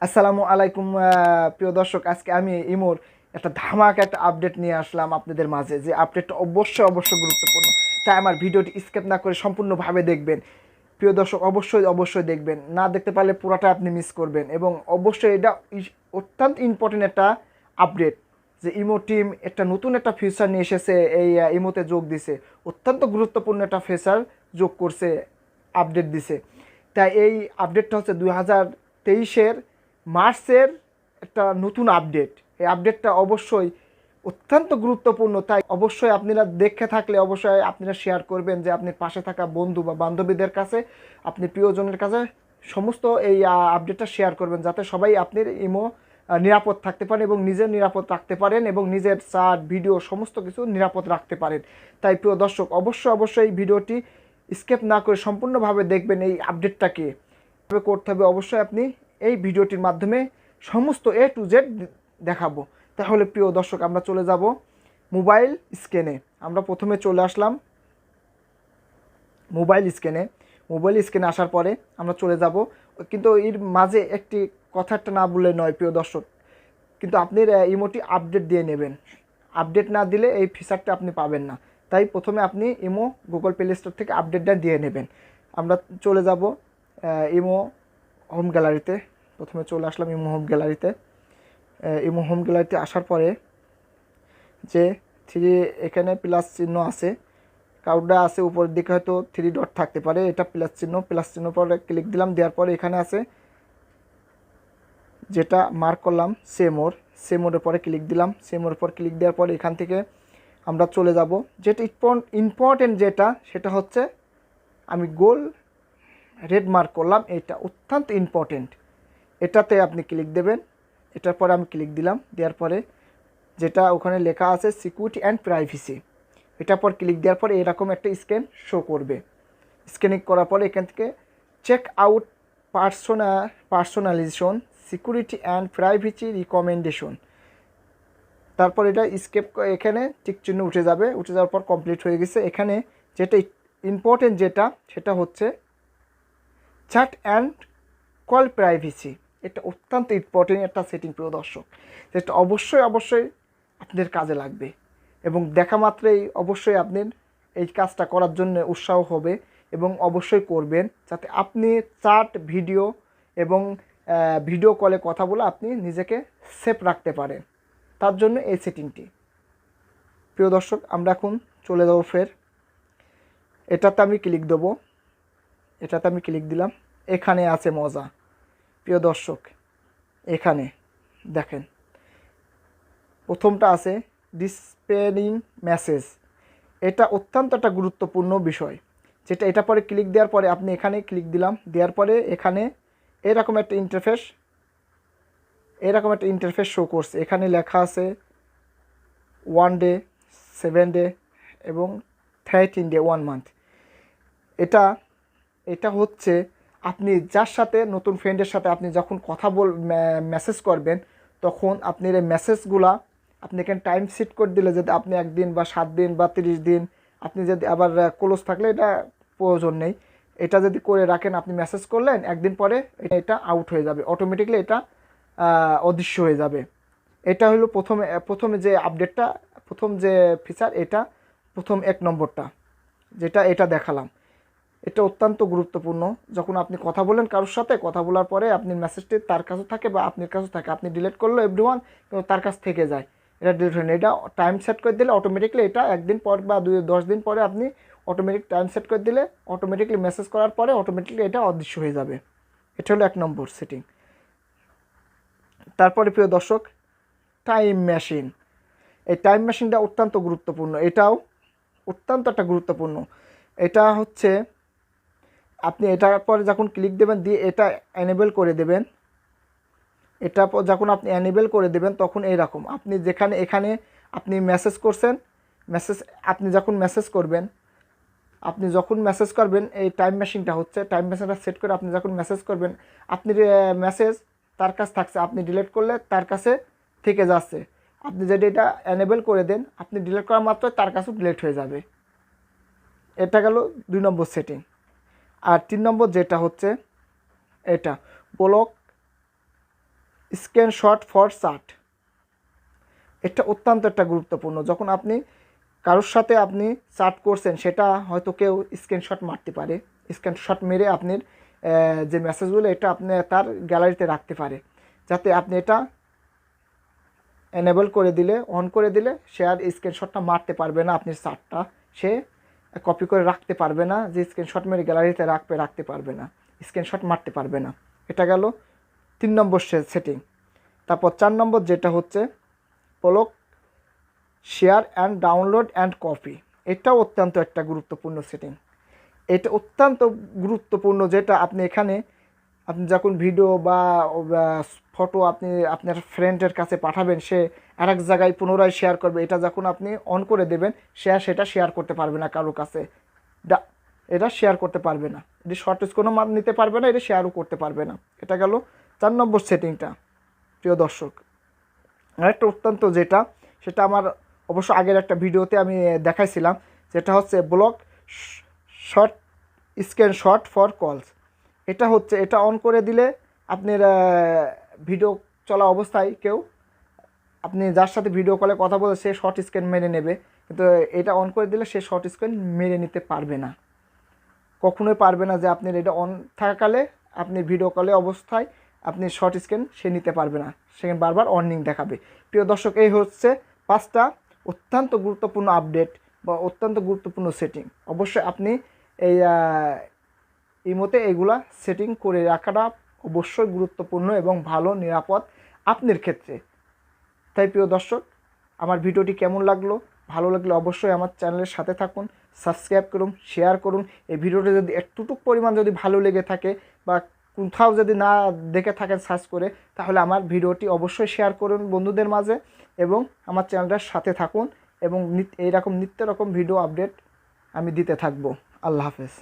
আসসালামু আলাইকুম প্রিয় দর্শক, আজকে আমি ইমোর একটা ধামাকা একটা আপডেট নিয়ে আসলাম আপনাদের মাঝে। যে আপডেটটা অবশ্যই গুরুত্বপূর্ণ, তাই আমার ভিডিওটি স্কিপ না করে সম্পূর্ণভাবে দেখবেন। প্রিয় দর্শক, অবশ্যই দেখবেন, না দেখতে পারলে পুরোটা আপনি মিস করবেন। এবং অবশ্যই এটা অত্যন্ত ইম্পর্টেন্ট একটা আপডেট, যে ইমো টিম একটা নতুন একটা ফিচার নিয়ে এসেছে, এই ইমোতে যোগ দিছে, অত্যন্ত গুরুত্বপূর্ণ একটা ফিচার যোগ করছে, আপডেট দিছে। তাই এই আপডেটটা হচ্ছে 2023-এর মার্চের একটা নতুন আপডেট। এই আপডেটটা অবশ্যই অত্যন্ত গুরুত্বপূর্ণ, তাই অবশ্যই আপনারা দেখে থাকলে অবশ্যই আপনারা শেয়ার করবেন, যে আপনি পাশে থাকা বন্ধু বা বান্ধবীদের কাছে, আপনি প্রিয়জনের কাছে সমস্ত এই আপডেটটা শেয়ার করবেন, যাতে সবাই আপনার ইমো নিরাপদ থাকতে পারেন এবং নিজের নিরাপদ রাখতে পারেন এবং নিজের চার্ট ভিডিও সমস্ত কিছু নিরাপদ রাখতে পারেন। তাই প্রিয় দর্শক, অবশ্যই ভিডিওটি স্কিপ না করে সম্পূর্ণভাবে দেখবেন। এই আপডেটটাকে করতে হবে অবশ্যই আপনি এই ভিডিওটির মাধ্যমে সমস্ত A to Z দেখাবো। তাহলে প্রিয় দর্শক, আমরা চলে যাব মোবাইল স্ক্রিনে। আমরা প্রথমে চলে আসলাম মোবাইল স্ক্রিনে আসার পরে আমরা চলে যাব, কিন্তু এর মাঝে একটি কথাটা না বললে নয় প্রিয় দর্শক, কিন্তু আপনি ইমোটি আপডেট দিয়ে নেবেন। আপডেট না দিলে এই ফিচারটা আপনি পাবেন না। তাই প্রথমে আপনি ইমো গুগল প্লে স্টোর থেকে আপডেটটা দিয়ে নেবেন। আমরা চলে যাব ইমো হোম গ্যালারিতে। প্রথমে চলে আসলাম ইমো হোম গ্যালারিতে আসার পরে যে এখানে প্লাস চিহ্ন আছে, কাউডা আছে উপরের দিকে, হয়তো 3 ডট থাকতে পারে, এটা প্লাস চিহ্ন পরে ক্লিক দিলাম। দেওয়ার পরে এখানে আছে যেটা মার্ক করলাম সেমোরের পরে ক্লিক দিলাম। সেমোরের পর ক্লিক দেওয়ার পরে এখান থেকে আমরা চলে যাব, যেটা ইম্পর্টেন্ট সেটা হচ্ছে আমি গোল রেড মার্ক করলাম, এটা অত্যন্ত ইম্পর্টেন্ট। এটাতে আপনি ক্লিক দেবেন। এটার পরে আমি ক্লিক দিলাম। দেওয়ার পরে যেটা ওখানে লেখা আছে সিকিউরিটি অ্যান্ড প্রাইভেসি, এটার পর ক্লিক দেওয়ার পরে এরকম একটা স্ক্যান শো করবে। স্ক্যানিং করার পরে এখান থেকে check out personalization security and privacy recommendation, তারপর এটা স্কেপ, এখানে টিক চিহ্ন উঠে যাওয়ার পর কমপ্লিট হয়ে গেছে। এখানে যেটা ইম্পর্টেন্ট সেটা হচ্ছে চ্যাট অ্যান্ড কল প্রাইভেসি। এটা অত্যন্ত ইম্পর্টেন্ট একটা সেটিং প্রিয় দর্শক, যেটা অবশ্যই আপনাদের কাজে লাগবে এবং দেখা মাত্রই অবশ্যই আপনার এই কাজটা করার জন্য উৎসাহ হবে এবং অবশ্যই করবেন, যাতে আপনি চ্যাট ভিডিও এবং ভিডিও কলে কথা বলে আপনি নিজেকে সেফ রাখতে পারেন। তার জন্য এই সেটিংটি। প্রিয় দর্শক, আমরা এখন চলে যাব ফের এটাতে আমি ক্লিক দিলাম। এখানে আছে মজা প্রিয় দর্শক, এখানে দেখেন প্রথমটা আছে ডিসপ্লেইং মেসেজ। এটা অত্যন্ত একটা গুরুত্বপূর্ণ বিষয়, যেটা এটা পরে ক্লিক দেওয়ার পরে আপনি এখানে ক্লিক দিলাম। দেওয়ার পরে এখানে এরকম একটা ইন্টারফেস শো করছে। এখানে লেখা আছে 1 ডে, 7 ডে এবং 13 ডে, 1 মান্থ। এটা হচ্ছে আপনি যার সাথে নতুন ফ্রেন্ডের সাথে আপনি যখন মেসেজ করবেন, তখন আপনি এই মেসেজগুলা আপনি এখানে টাইম সেট করে দিলে, যদি আপনি 1 দিন বা 7 দিন বা 30 দিন, আপনি যদি আবার ক্লোজ থাকলে এটা প্রয়োজন নেই। এটা যদি করে রাখেন, আপনি মেসেজ করলেন, 1 দিন পরে এটা আউট হয়ে যাবে, অটোমেটিকলি এটা অদৃশ্য হয়ে যাবে। এটা হলো প্রথমে যে আপডেটটা, প্রথম যে ফিচার, এটা প্রথম 1 নম্বরটা যেটা এটা দেখালাম। এটা অত্যন্ত গুরুত্বপূর্ণ। যখন আপনি কথা বলেন কারোর সাথে, কথা বলার পরে আপনি মেসেজটি তার কাছে থাকে বা আপনার কাছে থাকে, আপনি ডিলিট করলো এভরিওয়ান, কিন্তু তার কাছ থেকে যায়, এটা ডিলিট হয় না। এটা টাইম সেট করে দিলে অটোমেটিকলি এটা 1 দিন পর বা 10 দিন পরে আপনি অটোমেটিক টাইম সেট করে দিলে অটোমেটিকলি মেসেজ করার পরে অটোমেটিকলি এটা অদৃশ্য হয়ে যাবে। এটা হলো 1 নম্বর সেটিং। তারপরে প্রিয় দর্শক, টাইম মেশিন। এই টাইম মেশিনটা অত্যন্ত গুরুত্বপূর্ণ, এটাও অত্যন্ত একটা গুরুত্বপূর্ণ। এটা হচ্ছে আপনি এটার পরে যখন ক্লিক দেবেন, দিয়ে এটা এনেবল করে দেবেন। এটা যখন আপনি এনেবল করে দেবেন, তখন এইরকম আপনি এখানে আপনি মেসেজ করছেন, আপনি যখন মেসেজ করবেন এই টাইম মেশিনটা সেট করে আপনি যখন মেসেজ করবেন, আপনি মেসেজ তার কাছে থাকছে, আপনি ডিলিট করলে তার কাছে থেকে যাচ্ছে। আপনি যদি এটা এনেবল করে দেন, আপনি ডিলিট করা মাত্র তার কাছেও ডিলিট হয়ে যাবে। এটা গেল 2 নম্বর সেটিং। আর 3 নম্বর যেটা হচ্ছে এটা ব্লক স্ক্রিনশট ফর চ্যাট, এটা অত্যন্ত একটা গুরুত্বপূর্ণ। যখন আপনি কারোর সাথে আপনি চ্যাট করছেন, সেটা হয়তো কেউ স্ক্রিনশট মারতে পারে, স্ক্রিনশট মেরে আপনার যে মেসেজগুলো এটা আপনি তার গ্যালারিতে রাখতে পারে, যাতে আপনি এটা এনেবল করে দিলে, অন করে দিলে সে আর স্ক্রিনশটটা মারতে পারবে না, আপনার চ্যাটটা সে কপি করে রাখতে পারবে না, যে স্ক্রিনশট মেরে গ্যালারিতে রাখতে পারবে না, স্ক্রিনশট মারতে পারবে না। এটা গেল 3 নম্বর সেটিং। তারপর 4 নম্বর যেটা হচ্ছে block share and download and copy, এটাও অত্যন্ত একটা গুরুত্বপূর্ণ সেটিং। এটা অত্যন্ত গুরুত্বপূর্ণ, যেটা আপনি এখানে আপনি যখন ভিডিও বা ফটো আপনি আপনার ফ্রেন্ডের কাছে পাঠাবেন, সে আরেক জায়গায় পুনরায় শেয়ার করবে, এটা যখন আপনি অন করে দেবেন, সেটা শেয়ার করতে পারবে না কারোর কাছে, এটা শেয়ার করতে পারবে না, এটি শর্টেজ কোনো মান নিতে পারবে না, এটা শেয়ারও করতে পারবে না। এটা গেল 4 নম্বর সেটিংটা প্রিয় দর্শক। আরেকটা অত্যন্ত যেটা, সেটা আমার অবশ্য আগের একটা ভিডিওতে আমি দেখাইছিলাম, যেটা হচ্ছে ব্লক শর্ট স্ক্রিনশট ফর কলস। এটা হচ্ছে, এটা অন করে দিলে আপনার ভিডিও চলা অবস্থায় কেউ, আপনি যার সাথে ভিডিও কলে কথা বলে, সে শর্ট স্ক্রিন মেরে নেবে, কিন্তু এটা অন করে দিলে সে শর্ট স্ক্রিন মেরে নিতে পারবে না, কখনোই পারবে না। যে আপনার এটা অন থাকাকালে আপনি ভিডিও কলে অবস্থায় আপনি শর্ট স্ক্রিন সে নিতে পারবে না, সেখানে বারবার ওয়ার্নিং দেখাবে। প্রিয় দর্শক, এই হচ্ছে 5টা অত্যন্ত গুরুত্বপূর্ণ আপডেট বা অত্যন্ত গুরুত্বপূর্ণ সেটিং। অবশ্যই আপনি এই ইমোতে এইগুলা সেটিং করে রাখাটা অবশ্যই গুরুত্বপূর্ণ এবং ভালো, নিরাপদ আপনার ক্ষেত্রে। তাই প্রিয় দর্শক, আমার ভিডিওটি কেমন লাগলো, ভালো লাগলে অবশ্যই আমার চ্যানেলের সাথে থাকুন, সাবস্ক্রাইব করুন, শেয়ার করুন। এই ভিডিওটি যদি একটুটুক পরিমাণ যদি ভালো লেগে থাকে বা কোথাও যদি না দেখে থাকেন সার্চ করে, তাহলে আমার ভিডিওটি অবশ্যই শেয়ার করুন বন্ধুদের মাঝে এবং আমার চ্যানেলটার সাথে থাকুন, এবং এইরকম নিত্য রকম ভিডিও আপডেট আমি দিতে থাকবো। আল্লাহ হাফেজ।